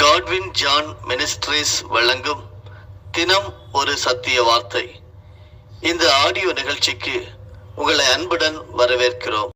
Godwin John ministries வழங்கும் தினம் ஒரு சத்திய வார்த்தை. இந்த ஆடியோ நிகழ்ச்சிக்கு உங்களை அன்புடன் வரவேற்கிறோம்.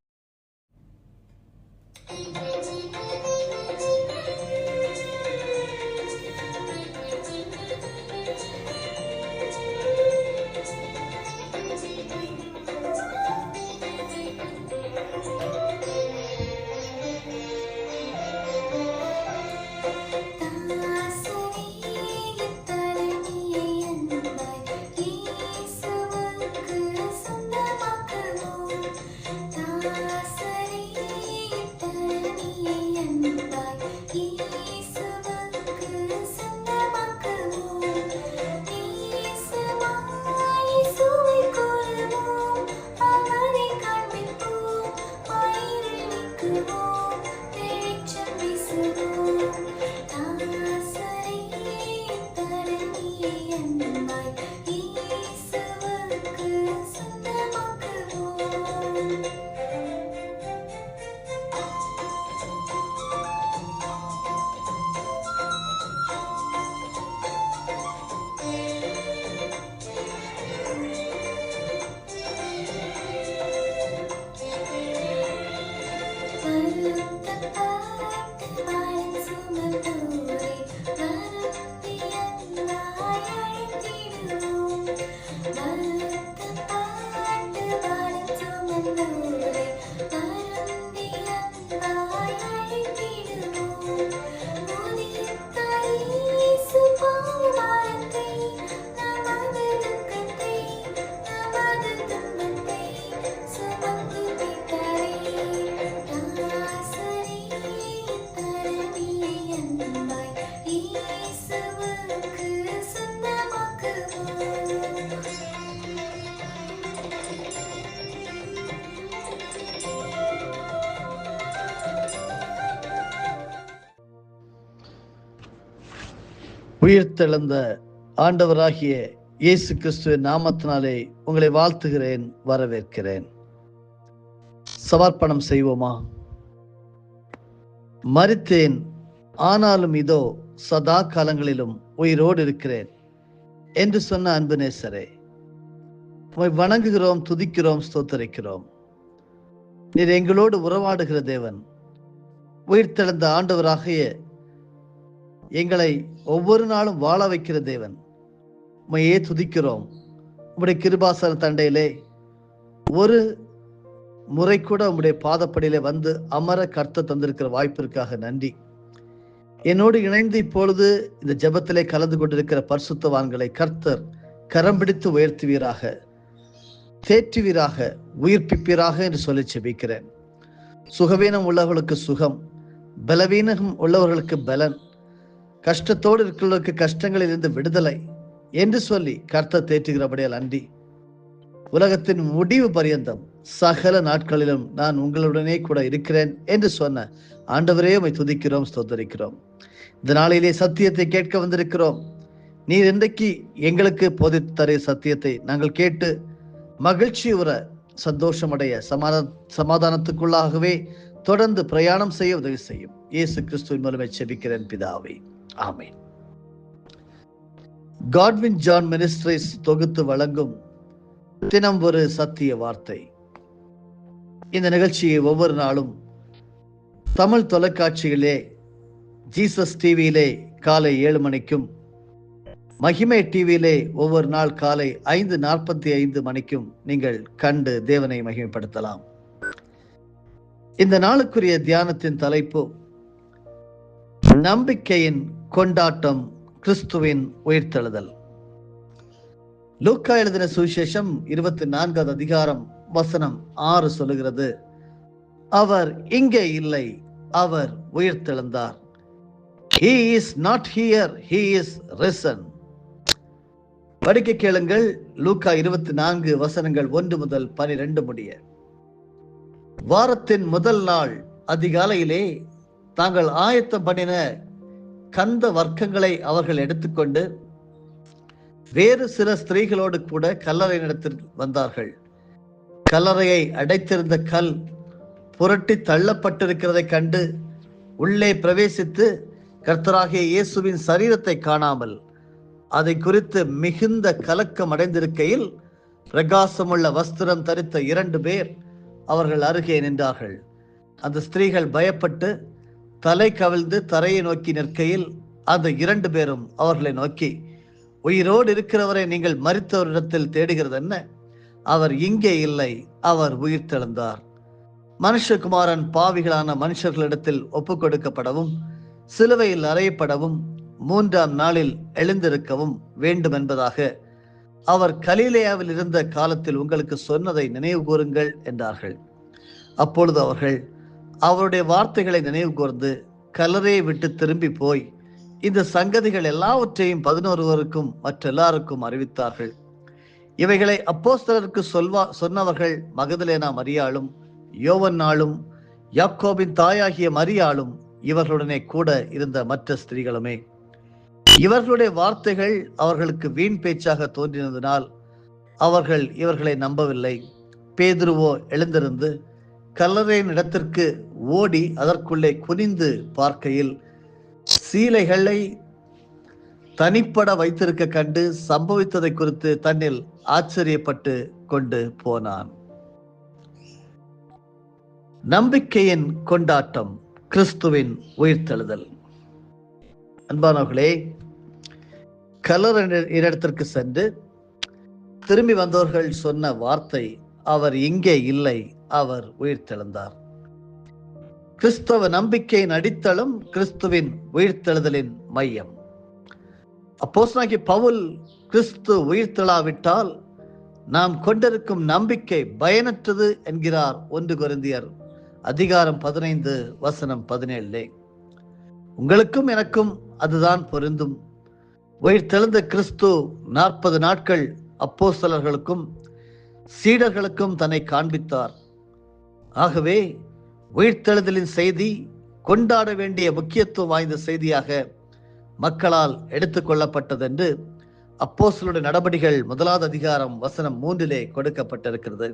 உயிர்த்தெழுந்த ஆண்டவராகிய இயேசு கிறிஸ்துவின் நாமத்தினாலே உங்களை வாழ்த்துகிறேன், வரவேற்கிறேன். சமர்ப்பணம் செய்வோமா? மரித்தேன், ஆனாலும் இதோ சதா காலங்களிலும் உயிரோடு இருக்கிறேன் என்று சொன்ன அன்பு நேசரே, உம்மை வணங்குகிறோம், துதிக்கிறோம், ஸ்தோத்தரிக்கிறோம். நீர் எங்களோடு உறவாடுகிற தேவன், உயிர்த்தெழுந்த ஆண்டவராகிய எங்களை ஒவ்வொரு நாளும் வாழ வைக்கிற தேவன், உம்மையே துதிக்கிறோம். உம்முடைய கிருபாசன தண்டையிலே ஒரு முறை கூட உம்முடைய பாதப்படியிலே வந்து அமர கர்த்தர் தந்திருக்கிற வாய்ப்பிற்காக நன்றி. என்னோடு இணைந்து இப்பொழுது இந்த ஜெபத்திலே கலந்து கொண்டிருக்கிற பரிசுத்தவான்களை கர்த்தர் கரம் பிடித்து உயர்த்துவீராக, தேற்றுவீராக, உயிர்ப்பிப்பீராக என்று சொல்லி செபிக்கிறேன். சுகவீனம் உள்ளவர்களுக்கு சுகம், பலவீனம் உள்ளவர்களுக்கு பலன், கஷ்டத்தோடு இருக்கிறவர்களுக்கு கஷ்டங்களில் இருந்து விடுதலை என்று சொல்லி கர்த்தர் தேற்றுகிறபடியால் நன்றி. உலகத்தின் முடிவு பரியந்தம் சகல நாட்களிலும் நான் உங்களுடனே கூட இருக்கிறேன் என்று சொன்ன ஆண்டவரே உம்மை துதிக்கிறோம், ஸ்தோத்தரிக்கிறோம். இந்த நாளிலே சத்தியத்தை கேட்க வந்திருக்கிறோம். நீர் இன்றைக்கு எங்களுக்கு போதித்து தர சத்தியத்தை நாங்கள் கேட்டு மகிழ்ச்சி உற சந்தோஷமடைய சமாதானத்துக்குள்ளாகவே தொடர்ந்து பிரயாணம் செய்ய உதவி செய்யும். இயேசு கிறிஸ்துவின் மூலமே செபிக்கிறேன் பிதாவே, ஆமென். காட்வின் ஜான் மினிஸ்ட்ரீஸ் தொகுத்து வழங்கும் தினம் ஒரு சத்திய வார்த்தை. இந்த நிகழ்ச்சியை ஒவ்வொரு நாளும் தமிழ் தொலைக்காட்சியிலே ஜீசஸ் டிவியிலே காலை 7 மணிக்கும், மகிமை டிவியிலே ஒவ்வொரு நாள் காலை 5:45 மணிக்கும் நீங்கள் கண்டு தேவனை மகிமைப்படுத்தலாம். இந்த நாளுக்குரிய தியானத்தின் தலைப்பு நம்பிக்கையின் கொண்டாட்டம், கிறிஸ்துவின் உயிர்த்தெழுதல். லூக்கா எழுதின சுவிசேஷம் 24வது அதிகாரம் வசனம் 6 சொல்லுகிறது, அவர் இங்கே இல்லை, அவர் உயிர்த்தெழுந்தார். He is not here, he is risen. படிக்க கேளுங்கள். லூக்கா 24 வசனங்கள் 1 முதல் 12 முடிய. வாரத்தின் முதல் நாள் அதிகாலையிலே தாங்கள் ஆயத்தம் பண்ணின கந்த வர்க்கங்களை அவர்கள் எடுத்துக்கொண்டு வேறு சில ஸ்திரீகளோடு கூட கல்லறை நடத்தி வந்தார்கள். கல்லறையை அடைத்திருந்த கல் புரட்டி தள்ளப்பட்டிருக்கிறதை கண்டு உள்ளே பிரவேசித்து கர்த்தராகிய இயேசுவின் சரீரத்தை காணாமல் அதை குறித்து மிகுந்த கலக்கம் அடைந்திருக்கையில் பிரகாசமுள்ள வஸ்திரம் தரித்த 2 பேர் அவர்கள் அருகே நின்றார்கள். அந்த ஸ்திரீகள் பயப்பட்டு தலை கவிழ்ந்து தரையை நோக்கி நிற்கையில் அந்த 2 பேரும் அவர்களை நோக்கி, உயிரோடு இருக்கிறவரை நீங்கள் மரித்தவரிடத்தில் தேடுகிறது என்ன? அவர் இங்கே இல்லை, அவர் உயிர்த்தெழுந்தார். மனுஷகுமாரன் பாவிகளான மனுஷர்களிடத்தில் ஒப்புக் கொடுக்கப்படவும் சிலுவையில் அறையப்படவும் 3ஆம் நாளில் எழுந்திருக்கவும் வேண்டும் என்பதாக அவர் கலிலேயாவில் இருந்த காலத்தில் உங்களுக்கு சொன்னதை நினைவு கூறுங்கள் என்றார்கள். அப்பொழுது அவர்கள் அவருடைய வார்த்தைகளை நினைவு கூர்ந்து கல்லறையை விட்டு திரும்பி போய் இந்த சங்கதிகள் எல்லாவற்றையும் 11 மற்றெல்லாருக்கும் அறிவித்தார்கள். இவைகளை அப்போஸ்தலருக்கு சொன்னவர்கள் மகதலேனா மரியாளும், யோவன்னாளும், யாக்கோபின் தாயாகிய மரியாளும், இவர்களுடனே கூட இருந்த மற்ற ஸ்திரீகளுமே. இவர்களுடைய வார்த்தைகள் அவர்களுக்கு வீண் பேச்சாக தோன்றினதினால் அவர்கள் இவர்களை நம்பவில்லை. பேதுருவோ எழுந்திருந்து கல்லறையின் இடத்திற்கு ஓடி அதற்குள்ளே குனிந்து பார்க்கையில் சீலைகளை தனிப்பட வைத்திருக்க கண்டு சம்பவித்ததை குறித்து தன்னில் ஆச்சரியப்பட்டு கொண்டு போனான். நம்பிக்கையின் கொண்டாட்டம், கிறிஸ்துவின் உயிர்த்தெழுதல். அன்பானவர்களே, கல்லறை இடத்திற்கு சென்று திரும்பி வந்தவர்கள் சொன்ன வார்த்தை, அவர் இங்கே இல்லை, அவர் உயிர்த்தெழுந்தார். கிறிஸ்தவ நம்பிக்கையின் அடித்தளம் கிறிஸ்துவின் உயிர்த்தெழுதலின் மையம். அப்போஸ்தலனாகிய பவுல், கிறிஸ்து உயிர்த்தெழாவிட்டால் நாம் கொண்டிருக்கும் நம்பிக்கை பயனற்றது என்கிறார் 1 கொரிந்தியர் அதிகாரம் 15 வசனம் 17. உங்களுக்கும் எனக்கும் அதுதான் பொருந்தும். உயிர்த்தெழுந்த கிறிஸ்து 40 நாட்கள் அப்போஸ்தலர்களுக்கும் சீடர்களுக்கும் தன்னை காண்பித்தார். ஆகவே உயிர்த்தெழுதலின் செய்தி கொண்டாட வேண்டிய முக்கியத்துவம் வாய்ந்த செய்தியாக மக்களால் எடுத்துக்கொள்ளப்பட்டது என்று அப்போஸ்தலருடைய நடபடிகள் 1 அதிகாரம் வசனம் 3 கொடுக்கப்பட்டிருக்கிறது.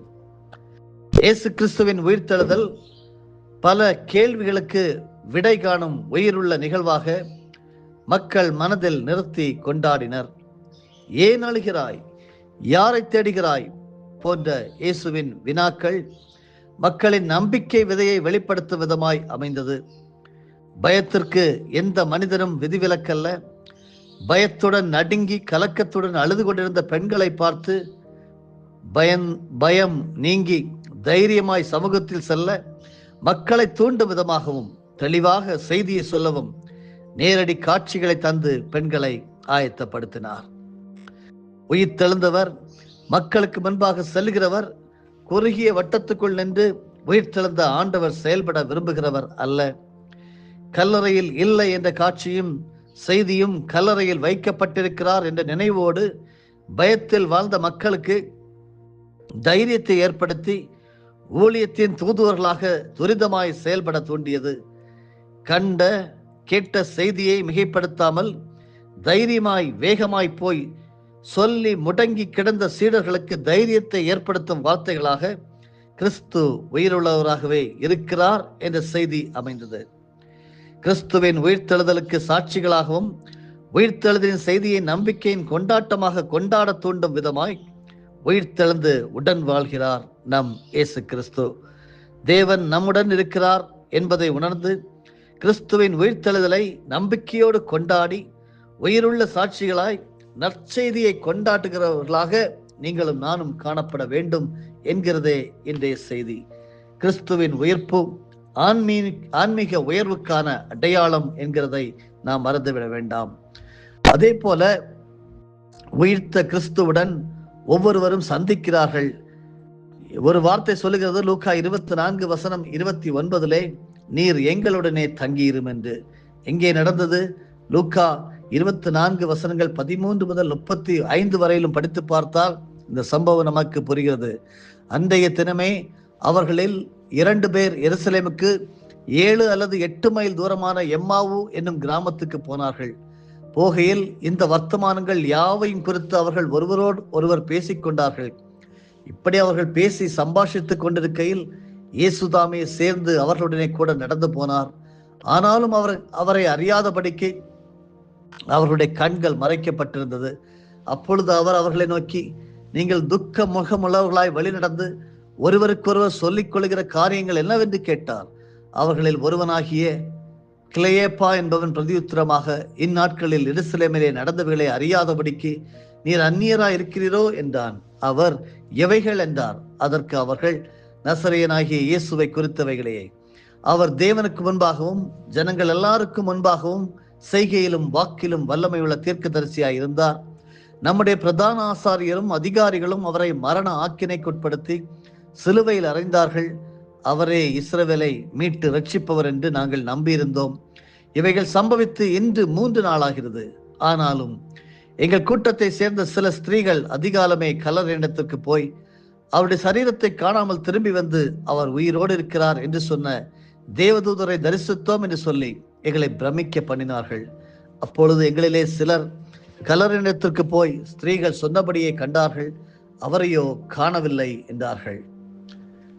இயேசு கிறிஸ்துவின் உயிர்த்தெழுதல் பல கேள்விகளுக்கு விடை காணும் உயிருள்ள நிகழ்வாக மக்கள் மனதில் நிறுத்தி கொண்டாடினர். ஏன் அழுகிறாய், யாரை தேடுகிறாய் போன்ற இயேசுவின் வினாக்கள் மக்களின் நம்பிக்கை விதையை வெளிப்படுத்தும் விதமாய் அமைந்தது. பயத்திற்கு எந்த மனிதனும் விதிவிலக்கல்ல. பயத்துடன் நடுங்கி கலக்கத்துடன் அழுது கொண்டிருந்த பெண்களை பார்த்து பயம் நீங்கி தைரியமாய் சமூகத்தில் செல்ல மக்களை தூண்டும் விதமாகவும் தெளிவாக செய்தியை சொல்லவும் நேரடி காட்சிகளை தந்து பெண்களை ஆயத்தப்படுத்தினார். உயிர்த்தெழுந்தவர் மக்களுக்கு முன்பாக செல்கிறவர், குறுகிய வட்டத்துக்குள் நின்று உயிர்த்தெழுந்த ஆண்டவர் செயல்பட விரும்புகிறவர் அல்ல. கல்லறையில் இல்லை என்ற காட்சியும் செய்தியும் கல்லறையில் வைக்கப்பட்டிருக்கிறார் என்ற நினைவோடு பயத்தில் வாழ்ந்த மக்களுக்கு தைரியத்தை ஏற்படுத்தி ஊழியத்தின் தூதுவர்களாக துரிதமாய் செயல்பட தூண்டியது. கண்ட கேட்ட செய்தியை மிகைப்படுத்தாமல் தைரியமாய் வேகமாய் போய் சொல்லி முடங்கி கிடந்த சீடர்களுக்கு தைரியத்தை ஏற்படுத்தும் வார்த்தைகளாக கிறிஸ்து உயிருள்ளவராகவே இருக்கிறார் என்ற செய்தி அமைந்தது. கிறிஸ்துவின் உயிர்த்தெழுதலுக்கு சாட்சிகளாகவும் உயிர்த்தெழுதலின் செய்தியை நம்பிக்கையின் கொண்டாட்டமாக கொண்டாட தூண்டும் விதமாய் உயிர்த்தெழுந்து உடன் வாழ்கிறார் நம் இயேசு கிறிஸ்து. தேவன் நம்முடன் இருக்கிறார் என்பதை உணர்ந்து கிறிஸ்துவின் உயிர்த்தெழுதலை நம்பிக்கையோடு கொண்டாடி உயிருள்ள சாட்சிகளாய் நற்செய்தியை கொண்டாடுகிறவர்களாக நீங்களும் நானும் காணப்பட வேண்டும் என்கிறதே இன்றைய செய்தி. கிறிஸ்துவின் உயிர்ப்பு ஆன்மீக உயர்வுக்கான அடையாளம் என்கிறதை நாம் மறந்துவிட வேண்டாம். அதே போல உயிர்த்த கிறிஸ்துவுடன் ஒவ்வொருவரும் சந்திக்கிறார்கள். ஒரு வார்த்தை சொல்லுகிறது, லூக்கா 24 வசனம் 29, நீர் எங்களுடனே தங்கியிரும் என்று. எங்கே நடந்தது? லூக்கா 24 வசனங்கள் 13 முதல் 35 வரையிலும் படித்து பார்த்தால் இந்த சம்பவம் நமக்கு புரிகிறது. அன்றைய தினமே அவர்களில் 2 பேர் எருசலேமுக்கு 7 அல்லது 8 மைல் தூரமான எம்மாவு என்னும் கிராமத்துக்கு போனார்கள். போகையில் இந்த வர்த்தமானங்கள் யாவையும் குறித்து அவர்கள் ஒருவரோடு ஒருவர் பேசிக்கொண்டார்கள். இப்படி அவர்கள் பேசி சம்பாஷித்துக் கொண்டிருக்கையில் இயேசுதாமே சேர்ந்து அவர்களுடனே கூட நடந்து போனார். ஆனாலும் அவரை அறியாதபடிக்கு அவர்களுடைய கண்கள் மறைக்கப்பட்டிருந்தது. அப்பொழுது அவர் அவர்களை நோக்கி, நீங்கள் துக்க முகமுள்ளவர்களாய் வழிநடந்து ஒருவருக்கொருவர் சொல்லிக் கொள்கிற காரியங்கள் என்னவென்று கேட்டார். அவர்களில் ஒருவனாகிய கிளையேப்பா என்பவன் பிரதியுத்தரமாக, இந்நாட்களில் எருசலேமிலே நடந்தவைகளை அறியாதபடிக்கு நீர் அந்நியராய் இருக்கிறீரோ என்றான். அவர், எவைகள் என்றார். அதற்கு அவர்கள், நசரேயனாகிய இயேசுவை குறித்தவைகளே. அவர் தேவனுக்கு முன்பாகவும் ஜனங்கள் எல்லாருக்கும் முன்பாகவும் செய்கையிலும் வாக்கிலும் வல்லமையுள்ள தீர்க்கதரிசியாய் இருந்தார். நம்முடைய பிரதான ஆசாரியரும் அதிகாரிகளும் அவரை மரண ஆக்கினைக்குட்படுத்தி சிலுவையில் அறைந்தார்கள். அவரே இஸ்ரவேலை மீட்டு ரட்சிப்பவர் என்று நாங்கள் நம்பியிருந்தோம். இவைகள் சம்பவித்து இன்று 3 நாளாகிறது. ஆனாலும் எங்கள் கூட்டத்தை சேர்ந்த சில ஸ்திரீகள் அதிகாலமே கல்லறை இடத்திற்கு போய் அவருடைய சரீரத்தை காணாமல் திரும்பி வந்து அவர் உயிரோடு இருக்கிறார் என்று சொன்ன தேவதூதரை தரிசித்தோம் என்று சொல்லி எங்களை பிரமிக்க பண்ணினார்கள். அப்பொழுது எங்களிலே சிலர் கல்லறையிடத்திற்கு போய் ஸ்திரீகள் சொன்னபடியே கண்டார்கள், அவரையோ காணவில்லை என்றார்கள்.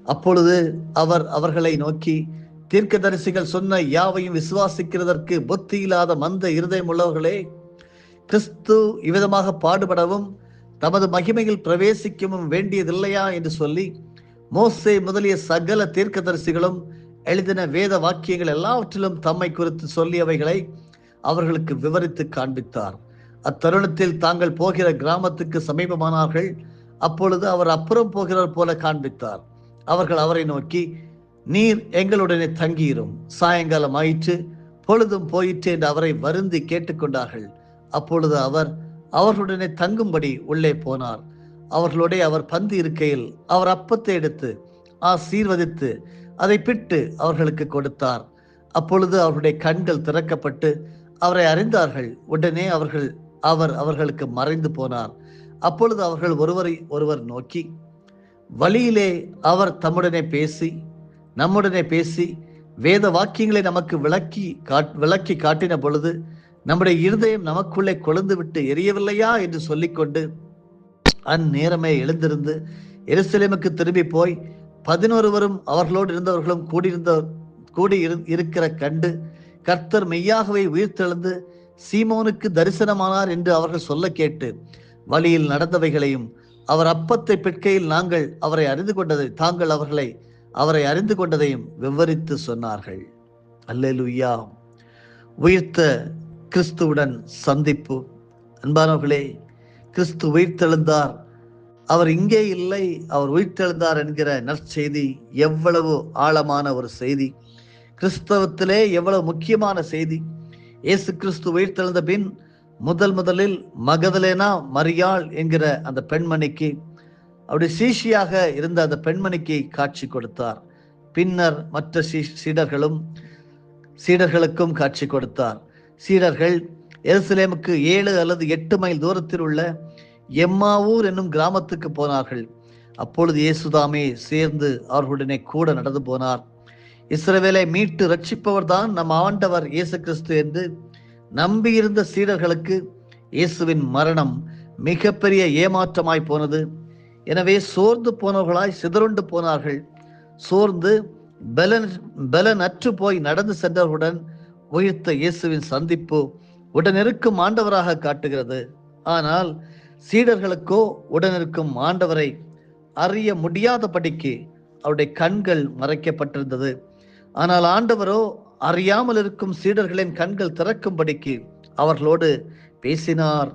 அப்பொழுது அவர் அவர்களை நோக்கி, தீர்க்கதரிசிகள் சொன்ன யாவையும் விசுவாசிக்கிறதற்கு புத்தி இல்லாத மந்த இருதயம் உள்ளவர்களே, கிறிஸ்து இவ்விதமாக பாடுபடவும் தமது மகிமையில் பிரவேசிக்கவும் வேண்டியதில்லையா என்று சொல்லி மோசே முதலிய சகல தீர்க்கதரிசிகளும் எழுதின வேத வாக்கியங்கள் எல்லாவற்றிலும் தம்மை குறித்து சொல்லியவைகளை அவர்களுக்கு விவரித்து காண்பித்தார். அத்தருணத்தில் தாங்கள் போகிற கிராமத்துக்கு சமீபமானார்கள். அப்பொழுது அவர் அப்புறம் போகிறவர் போல காண்பித்தார். அவர்கள் அவரை நோக்கி, நீர் எங்களுடனே தங்கியிரும், சாயங்காலம் ஆயிற்று, பொழுதும் போயிற்று என்று அவரை வருந்தி கேட்டுக்கொண்டார்கள். அப்பொழுது அவர் அவர்களுடனே தங்கும்படி உள்ளே போனார். அவர்களுடைய அவர் பந்தி இருக்கையில் அவர் அப்பத்தை எடுத்து ஆசீர்வதித்து அதை பிட்டு அவர்களுக்கு கொடுத்தார். அப்பொழுது அவர்களுடைய கண்கள் திறக்கப்பட்டு அவரை அறிந்தார்கள். உடனே அவர் அவர்களுக்கு மறைந்து போனார். அப்பொழுது அவர்கள் ஒருவரை ஒருவர் நோக்கி, வழியிலே அவர் நம்முடனே பேசி வேத வாக்கியங்களை நமக்கு விளக்கி காட்டின பொழுது நம்முடைய இருதயம் நமக்குள்ளே கொழுந்து விட்டு எரியவில்லையா என்று சொல்லிக்கொண்டு அந்நேரமே எழுந்திருந்து எருசலேமுக்கு திரும்பி போய் 11 அவர்களோடு இருந்தவர்களும் கூடி இருக்கிற கண்டு, கர்த்தர் மெய்யாகவே உயிர்த்தெழுந்து சீமோனுக்கு தரிசனமானார் என்று அவர்கள் சொல்ல கேட்டு வழியில் நடந்தவைகளையும் அவர் அப்பத்தை பிற்கையில் அவரை அறிந்து கொண்டதையும் விவரித்து சொன்னார்கள். அல்லேலூயா. உயிர்த்த கிறிஸ்துவுடன் சந்திப்பு. அன்பானவர்களே, கிறிஸ்து உயிர்த்தெழுந்தார், அவர் இங்கே இல்லை, அவர் உயிர்த்தெழுந்தார் என்கிற நற்செய்தி எவ்வளவு ஆழமான ஒரு செய்தி, கிறிஸ்தவத்திலே எவ்வளவு முக்கியமான செய்தி. இயேசு கிறிஸ்து உயிர்த்தெழுந்த பின் முதலில் மகதலேனா மரியாள் என்கிற அந்த பெண்மணிக்கு, அவருடைய சீஷியாக இருந்த அந்த பெண்மணிக்கு காட்சி கொடுத்தார். பின்னர் மற்ற சீடர்களுக்கும் காட்சி கொடுத்தார். சீடர்கள் எருசலேமுக்கு 7 அல்லது 8 மைல் தூரத்தில் உள்ள எம்மாவூர் என்னும் கிராமத்துக்கு போனார்கள். அப்பொழுது இயேசுதாமே சேர்ந்து அவர்களுடனே கூட நடந்து போனார். இஸ்ரவேலை மீட்டு ரட்சிப்பவர் தான் நம் ஆண்டவர் இயேசு கிறிஸ்து என்று நம்பியிருந்த சீடர்களுக்கு இயேசுவின் மரணம் மிகப்பெரிய ஏமாற்றமாய் போனது. எனவே சோர்ந்து போனவர்களாய் சிதறுண்டு போனார்கள். சோர்ந்து பலனற்று போய் நடந்து சென்றவர்களுடன் உயிர்த்த இயேசுவின் சந்திப்பு உடனிருக்கும் ஆண்டவராக காட்டுகிறது. ஆனால் சீடர்களுக்கோ உடனிருக்கும் ஆண்டவரை அறிய முடியாதபடிக்கு அவருடைய கண்கள் மறைக்கப்பட்டிருந்தது. ஆனால் ஆண்டவரோ அறியாமல் இருக்கும் சீடர்களின் கண்கள் திறக்கும்படிக்கு அவர்களோடு பேசினார்,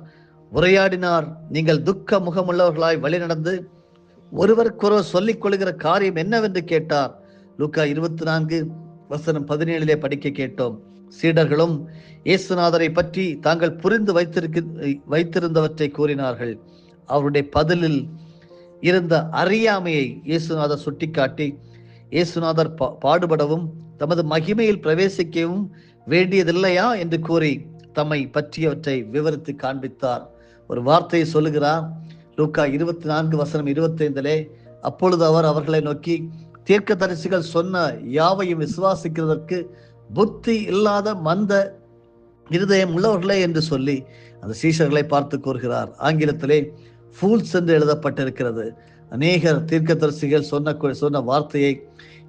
உரையாடினார். நீங்கள் துக்க முகமுள்ளவர்களாய் வழி நடந்து ஒருவருக்கொருவர் சொல்லிக் கொள்கிற காரியம் என்னவென்று கேட்டார். லூக்கா 24:17 படிக்க கேட்டோம். சீடர்களும் இயேசுநாதரை பற்றி தாங்கள் புரிந்து வைத்திருந்தவற்றை கூறினார்கள். அவருடைய பதிலில் இருந்த அறியாமையை இயேசுநாதர் சுட்டிக்காட்டி, இயேசுநாதர் பாடுபடவும் தமது மகிமையில் பிரவேசிக்கவும் வேண்டியதில்லையா என்று கூறி தம்மை பற்றியவற்றை விவரித்து காண்பித்தார். ஒரு வார்த்தையை சொல்லுகிறார். லூக்கா 24:25. அப்பொழுது அவர் அவர்களை நோக்கி, தீர்க்கதரிசிகள் சொன்ன யாவையும் விசுவாசிக்கிறதற்கு புத்தி இல்லாத மந்த இருதயம் உள்ளவர்களே என்று சொல்லி அந்த சீஷர்களை பார்த்து கூறுகிறார். ஆங்கிலத்திலே ஃபூல்ஸ் என்று எழுதப்பட்டிருக்கிறது. அநேகர் தீர்க்கதரிசிகள் சொன்ன வார்த்தையை,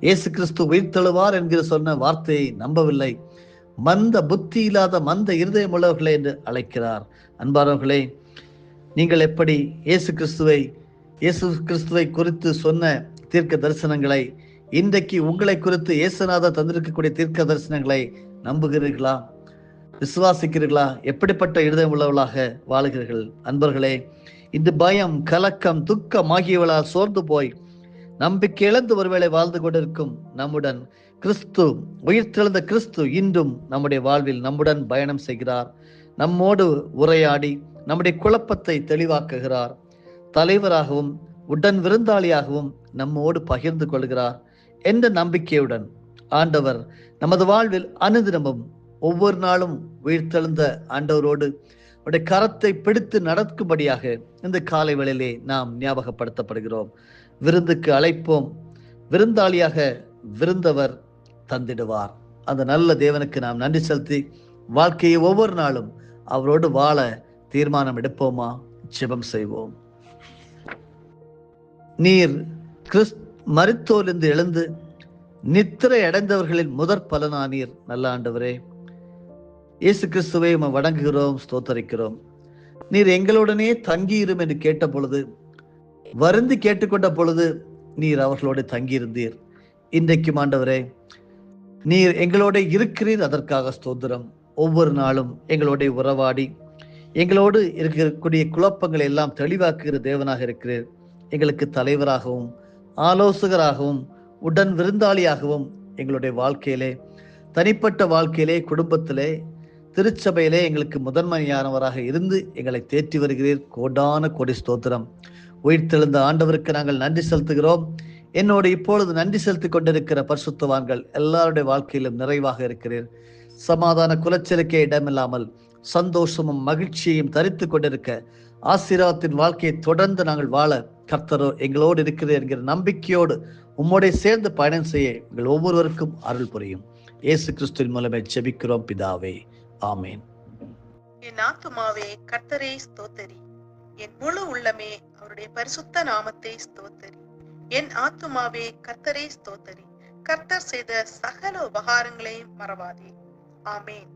இயேசு கிறிஸ்து உயிர்த்தெழுவார் என்கிற சொன்ன வார்த்தையை நம்பவில்லை. மந்த புத்தி இல்லாத மந்த இருதயம் உள்ளவர்களே என்று அழைக்கிறார். அன்பானவர்களே, நீங்கள் எப்படி இயேசு கிறிஸ்துவை குறித்து சொன்ன தீர்க்க தரிசனங்களை, இன்றைக்கு உங்களை குறித்து இயேசுநாதர் தந்திருக்கக்கூடிய தீர்க்க தரிசனங்களை நம்புகிறீர்களா? விசுவாசிக்கிறீர்களா? எப்படிப்பட்ட இருதயம் உள்ளவர்களாக வாழுகிறீர்கள்? அன்பர்களே, இந்த பயம், கலக்கம், துக்கம் ஆகியவளால் சோர்ந்து போய் நம்பிக்கை இழந்து ஒருவேளை வாழ்ந்து கொண்டிருக்கும் நம்முடன் உயிர்த்தெழுந்த கிறிஸ்து இன்றும் நம்முடைய வாழ்வில் நம்முடன் பயணம் செய்கிறார். நம்மோடு உரையாடி நம்முடைய குழப்பத்தை தெளிவாக்குகிறார். தலைவராகவும் உடன் விருந்தாளியாகவும் நம்மோடு பகிர்ந்து கொள்கிறார் என்ற நம்பிக்கையுடன் ஆண்டவர் நமது வாழ்வில் அனுதினமும் ஒவ்வொரு நாளும் உயிர்த்தெழுந்த ஆண்டவரோடு அவருடைய கரத்தை பிடித்து நடக்கும்படியாக இந்த காலை வேளையிலே நாம் ஞாபகப்படுத்தப்படுகிறோம். விருந்துக்கு அழைப்போம், விருந்தாளியாக விருந்தவர் தந்திடுவார். அந்த நல்ல தேவனுக்கு நாம் நன்றி செலுத்தி வாழ்க்கையை ஒவ்வொரு நாளும் அவரோடு வாழ தீர்மானம் எடுப்போமா? ஜெபம் செய்வோம். நீர் மரித்தோரிலிருந்து எழுந்து நித்திரை அடைந்தவர்களின் முதற் பலனானீர். நல்ல ஆண்டவரே, இயேசு கிறிஸ்துவை வணங்குகிறோம், ஸ்தோத்தரிக்கிறோம். நீர் எங்களுடனே தங்கியிரும் என்று கேட்ட பொழுது, வருந்தி கேட்டுக்கொண்ட பொழுது நீர் அவர்களோடு தங்கியிருந்தீர். இன்றைக்கும் ஆண்டவரே, நீர் எங்களோட இருக்கிறீர், அதற்காக ஸ்தோத்திரம். ஒவ்வொரு நாளும் எங்களோட உறவாடி எங்களோடு இருக்கக்கூடிய குழப்பங்களை எல்லாம் தெளிவாக்குகிற தேவனாக இருக்கிறீர். எங்களுக்கு தலைவராகவும் ஆலோசகராகவும் உடன் விருந்தாளியாகவும் எங்களுடைய வாழ்க்கையிலே, தனிப்பட்ட வாழ்க்கையிலே, குடும்பத்திலே, திருச்சபையிலே எங்களுக்கு முதன்மையானவராக இருந்து எங்களை தேற்றி வருகிறீர். கோடான கோடி ஸ்தோத்திரம். உயிர்த்தெழுந்த ஆண்டவருக்கு நாங்கள் நன்றி செலுத்துகிறோம். என்னோடு இப்பொழுது நன்றி செலுத்திக் கொண்டிருக்கிற பரிசுத்தவான்கள் எல்லாருடைய வாழ்க்கையிலும் நிறைவாக இருக்கிறீர். சமாதான குலச்சலுக்கே இடமில்லாமல் சந்தோஷமும் மகிழ்ச்சியையும் தரித்து கொண்டிருக்க ஆசீர்வாதத்தின் வாழ்க்கையை தொடர்ந்து நாங்கள் வாழ கர்த்தரோ எங்களோடு இருக்கிறது என்கிற நம்பிக்கையோடு உம்மோட சேர்ந்து பயணம் செய்ய எங்கள் ஒவ்வொருவருக்கும் அருள் புரியும். இயேசு கிறிஸ்துவின் மூலமே ஜெபிக்கிறோம் பிதாவே, ஆமேன். என் ஆத்துமாவே கர்த்தரை ஸ்தோத்தரி, என் முழு உள்ளமே அவருடைய பரிசுத்த நாமத்தை ஸ்தோத்தரி. என் ஆத்துமாவே கர்த்தரை ஸ்தோத்தரி, கர்த்தர் செய்த சகல உபகாரங்களையும் மறவாதே. ஆமேன்.